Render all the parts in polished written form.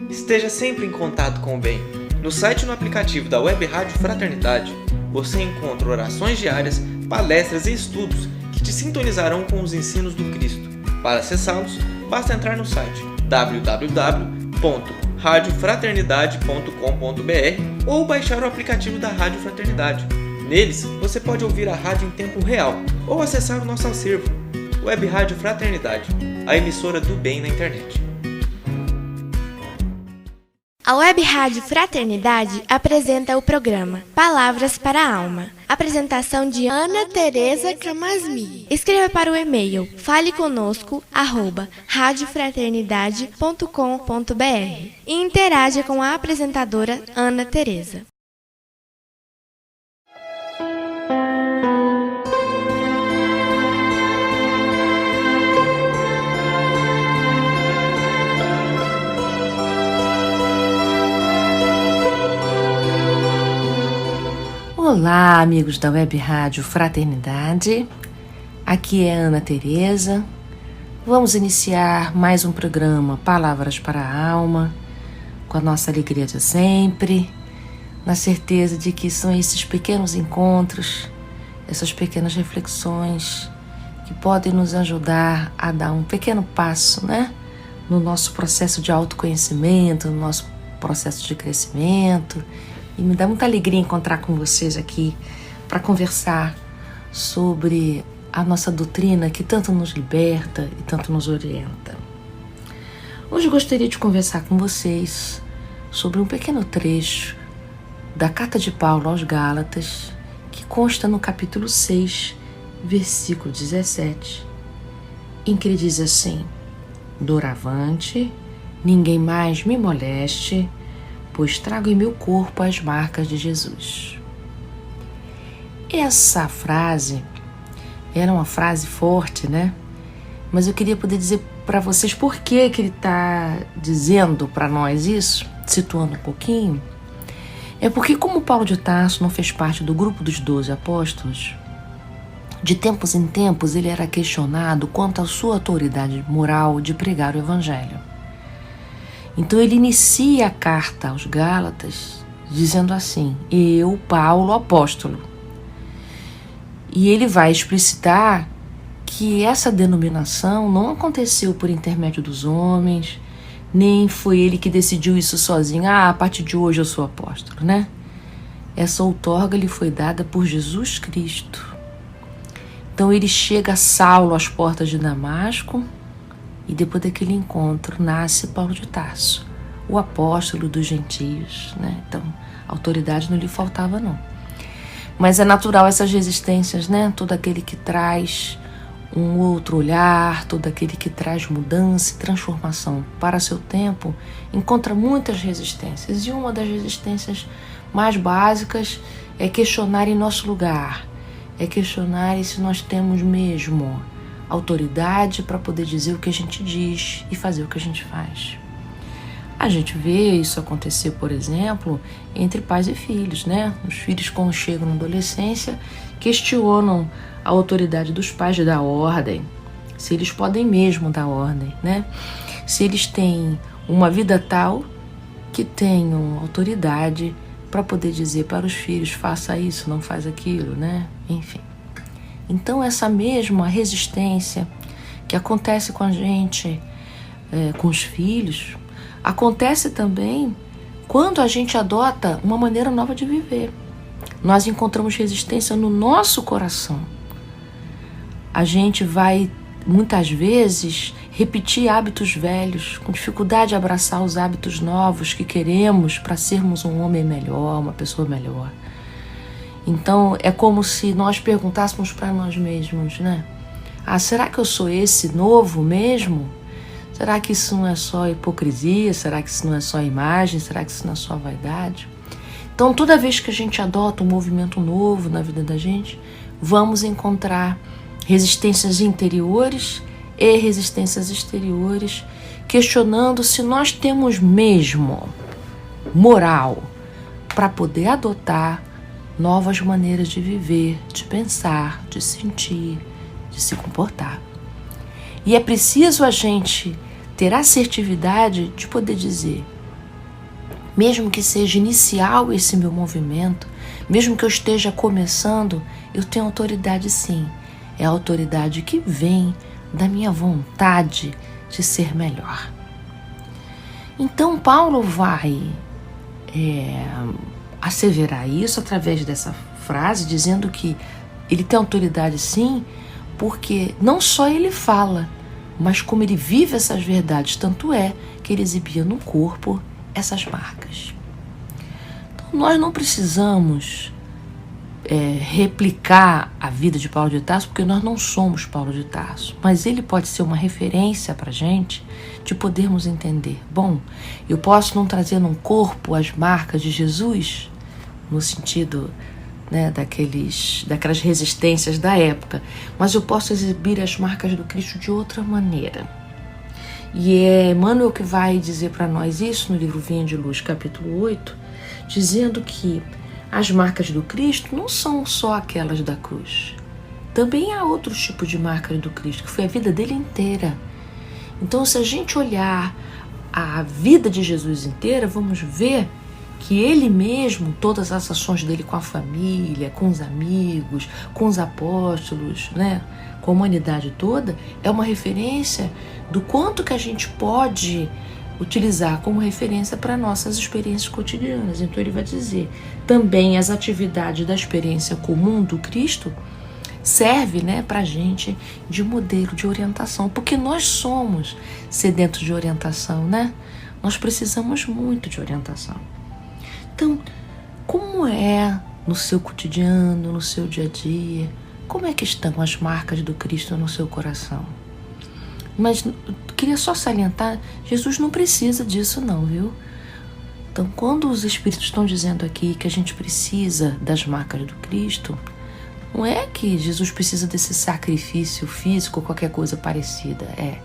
Esteja sempre em contato com o bem. No site e no aplicativo da Web Rádio Fraternidade, você encontra orações diárias, palestras e estudos que te sintonizarão com os ensinos do Cristo. Para acessá-los, basta entrar no site www.radiofraternidade.com.br ou baixar o aplicativo da Rádio Fraternidade. Neles, você pode ouvir a rádio em tempo real ou acessar o nosso acervo, Web Rádio Fraternidade, a emissora do bem na internet. A Web Rádio Fraternidade apresenta o programa Palavras para a Alma. Apresentação de Ana Tereza Camasmi. Escreva para o e-mail faleconosco@radiofraternidade.com.br e interaja com a apresentadora Ana Tereza. Olá, amigos da Web Rádio Fraternidade, aqui é Ana Tereza. Vamos iniciar mais um programa Palavras para a Alma, com a nossa alegria de sempre, na certeza de que são esses pequenos encontros, essas pequenas reflexões que podem nos ajudar a dar um pequeno passo, no nosso processo de autoconhecimento, no nosso processo de crescimento. E me dá muita alegria encontrar com vocês aqui para conversar sobre a nossa doutrina que tanto nos liberta e tanto nos orienta. Hoje eu gostaria de conversar com vocês sobre um pequeno trecho da Carta de Paulo aos Gálatas, que consta no capítulo 6, versículo 17, em que ele diz assim: doravante, ninguém mais me moleste, pois trago em meu corpo as marcas de Jesus. Essa frase era uma frase forte, Mas eu queria poder dizer para vocês por que ele está dizendo para nós isso, situando um pouquinho. É porque, como Paulo de Tarso não fez parte do grupo dos 12 apóstolos, de tempos em tempos ele era questionado quanto à sua autoridade moral de pregar o evangelho. Então ele inicia a carta aos Gálatas dizendo assim: eu, Paulo, apóstolo. E ele vai explicitar que essa denominação não aconteceu por intermédio dos homens, nem foi ele que decidiu isso sozinho. A partir de hoje eu sou apóstolo, Essa outorga lhe foi dada por Jesus Cristo. Então ele chega a Saulo às portas de Damasco, e depois daquele encontro nasce Paulo de Tarso, o apóstolo dos gentios, Então, autoridade não lhe faltava, não. Mas é natural essas resistências, Todo aquele que traz um outro olhar, todo aquele que traz mudança e transformação para seu tempo, encontra muitas resistências. E uma das resistências mais básicas é questionar em nosso lugar, é questionar se nós temos mesmo autoridade para poder dizer o que a gente diz e fazer o que a gente faz. A gente vê isso acontecer, por exemplo, entre pais e filhos, Os filhos, quando chegam na adolescência, questionam a autoridade dos pais de dar ordem, se eles podem mesmo dar ordem, Se eles têm uma vida tal que tenham autoridade para poder dizer para os filhos: faça isso, não faz aquilo, Enfim. Então essa mesma resistência que acontece com a gente, com os filhos, acontece também quando a gente adota uma maneira nova de viver. Nós encontramos resistência no nosso coração. A gente vai, muitas vezes, repetir hábitos velhos, com dificuldade de abraçar os hábitos novos que queremos para sermos um homem melhor, uma pessoa melhor. Então, é como se nós perguntássemos para nós mesmos, será que eu sou esse novo mesmo? Será que isso não é só hipocrisia? Será que isso não é só imagem? Será que isso não é só vaidade? Então, toda vez que a gente adota um movimento novo na vida da gente, vamos encontrar resistências interiores e resistências exteriores, questionando se nós temos mesmo moral para poder adotar novas maneiras de viver, de pensar, de sentir, de se comportar. E é preciso a gente ter assertividade de poder dizer: mesmo que seja inicial esse meu movimento, mesmo que eu esteja começando, eu tenho autoridade sim. É a autoridade que vem da minha vontade de ser melhor. Então Paulo vai asseverar isso através dessa frase, dizendo que ele tem autoridade sim, porque não só ele fala, mas como ele vive essas verdades, tanto é que ele exibia no corpo essas marcas. Então, nós não precisamos replicar a vida de Paulo de Tarso, porque nós não somos Paulo de Tarso, mas ele pode ser uma referência para a gente de podermos entender. Bom, eu posso não trazer no corpo as marcas de Jesus, no sentido, né, daquelas resistências da época, mas eu posso exibir as marcas do Cristo de outra maneira. E é Emmanuel que vai dizer para nós isso no livro Vinha de Luz, capítulo 8, dizendo que as marcas do Cristo não são só aquelas da cruz. Também há outros tipos de marcas do Cristo, que foi a vida dele inteira. Então, se a gente olhar a vida de Jesus inteira, vamos ver que ele mesmo, todas as ações dele com a família, com os amigos, com os apóstolos, né, com a humanidade toda, é uma referência do quanto que a gente pode utilizar como referência para nossas experiências cotidianas. Então ele vai dizer, também as atividades da experiência comum do Cristo serve, né, para a gente de modelo de orientação, porque nós somos sedentos de orientação, né? Nós precisamos muito de orientação. Então, como é no seu cotidiano, no seu dia a dia, como é que estão as marcas do Cristo no seu coração? Mas queria só salientar, Jesus não precisa disso não, viu? Então, quando os Espíritos estão dizendo aqui que a gente precisa das marcas do Cristo, não é que Jesus precisa desse sacrifício físico ou qualquer coisa parecida, é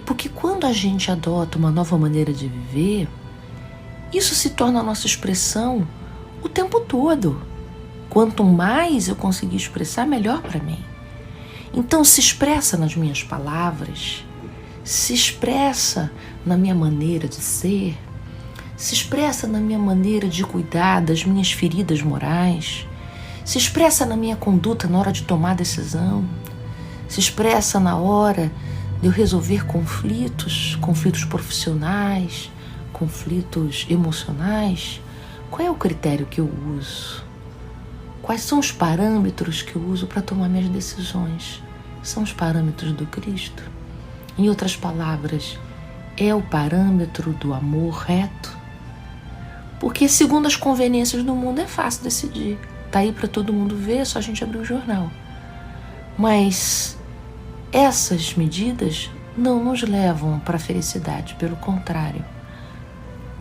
porque quando a gente adota uma nova maneira de viver, isso se torna a nossa expressão o tempo todo. Quanto mais eu conseguir expressar, melhor para mim. Então se expressa nas minhas palavras, se expressa na minha maneira de ser, se expressa na minha maneira de cuidar das minhas feridas morais, se expressa na minha conduta na hora de tomar decisão, se expressa na hora de eu resolver conflitos profissionais, conflitos emocionais. Qual é o critério que eu uso? Quais são os parâmetros que eu uso para tomar minhas decisões? São os parâmetros do Cristo? Em outras palavras, é o parâmetro do amor reto? Porque segundo as conveniências do mundo é fácil decidir. Está aí para todo mundo ver, é só a gente abrir o jornal. Mas essas medidas não nos levam para a felicidade, pelo contrário,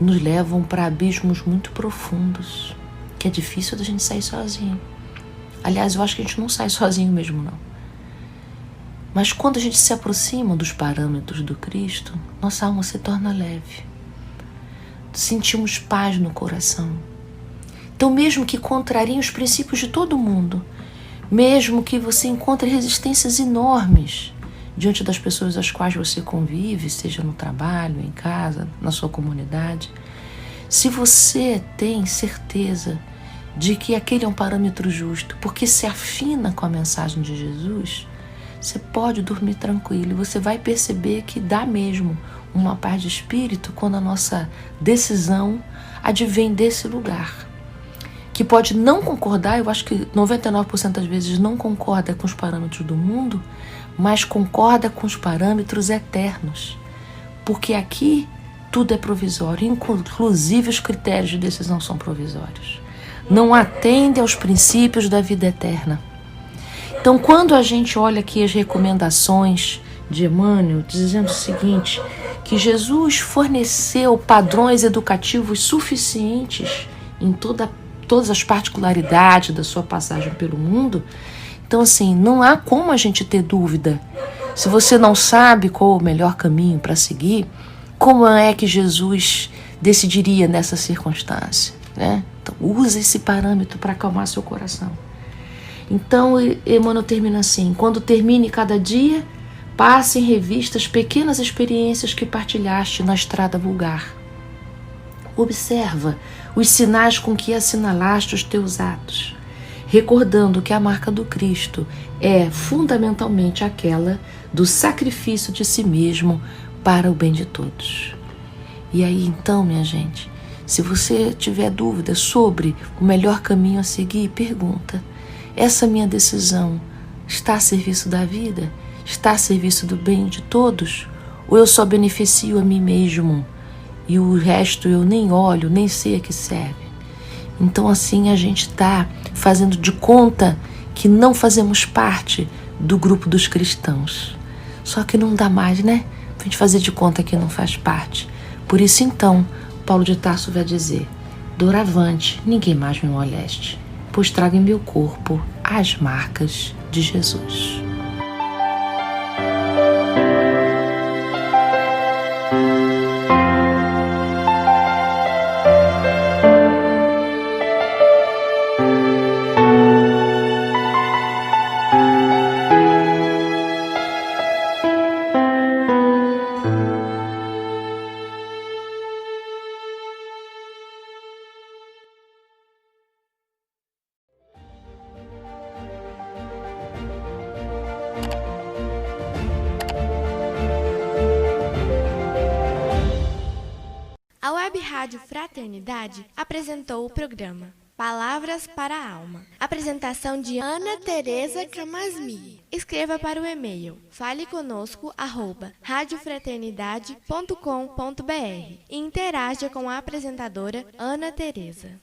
nos levam para abismos muito profundos, que é difícil da gente sair sozinho. Aliás, eu acho que a gente não sai sozinho mesmo, não. Mas quando a gente se aproxima dos parâmetros do Cristo, nossa alma se torna leve. Sentimos paz no coração. Então, mesmo que contrariem os princípios de todo mundo, mesmo que você encontre resistências enormes diante das pessoas às quais você convive, seja no trabalho, em casa, na sua comunidade, se você tem certeza de que aquele é um parâmetro justo, porque se afina com a mensagem de Jesus, você pode dormir tranquilo e você vai perceber que dá mesmo uma paz de espírito quando a nossa decisão advém desse lugar. Que pode não concordar, eu acho que 99% das vezes não concorda com os parâmetros do mundo, mas concorda com os parâmetros eternos. Porque aqui tudo é provisório, inclusive os critérios de decisão são provisórios. Não atende aos princípios da vida eterna. Então, quando a gente olha aqui as recomendações de Emmanuel, dizendo o seguinte, que Jesus forneceu padrões educativos suficientes em todas as particularidades da sua passagem pelo mundo, então assim, não há como a gente ter dúvida. Se você não sabe qual é o melhor caminho para seguir, como é que Jesus decidiria nessa circunstância, né? Então, use esse parâmetro para acalmar seu coração. Então, Emmanuel termina assim, quando termine cada dia, passe em revista as pequenas experiências que partilhaste na estrada vulgar. Observa os sinais com que assinalaste os teus atos, recordando que a marca do Cristo é fundamentalmente aquela do sacrifício de si mesmo para o bem de todos. E aí então, minha gente, se você tiver dúvida sobre o melhor caminho a seguir, pergunta: essa minha decisão está a serviço da vida? Está a serviço do bem de todos? Ou eu só beneficio a mim mesmo e o resto eu nem olho, nem sei a que serve? Então assim a gente está fazendo de conta que não fazemos parte do grupo dos cristãos. Só que não dá mais, né? Pra gente fazer de conta que não faz parte. Por isso então, Paulo de Tarso vai dizer: doravante ninguém mais me moleste, pois trago em meu corpo as marcas de Jesus. A Web Rádio Fraternidade apresentou o programa Palavras para a Alma. Apresentação de Ana Tereza Camasmi. Escreva para o e-mail faleconosco@radiofraternidade.com.br e interaja com a apresentadora Ana Tereza.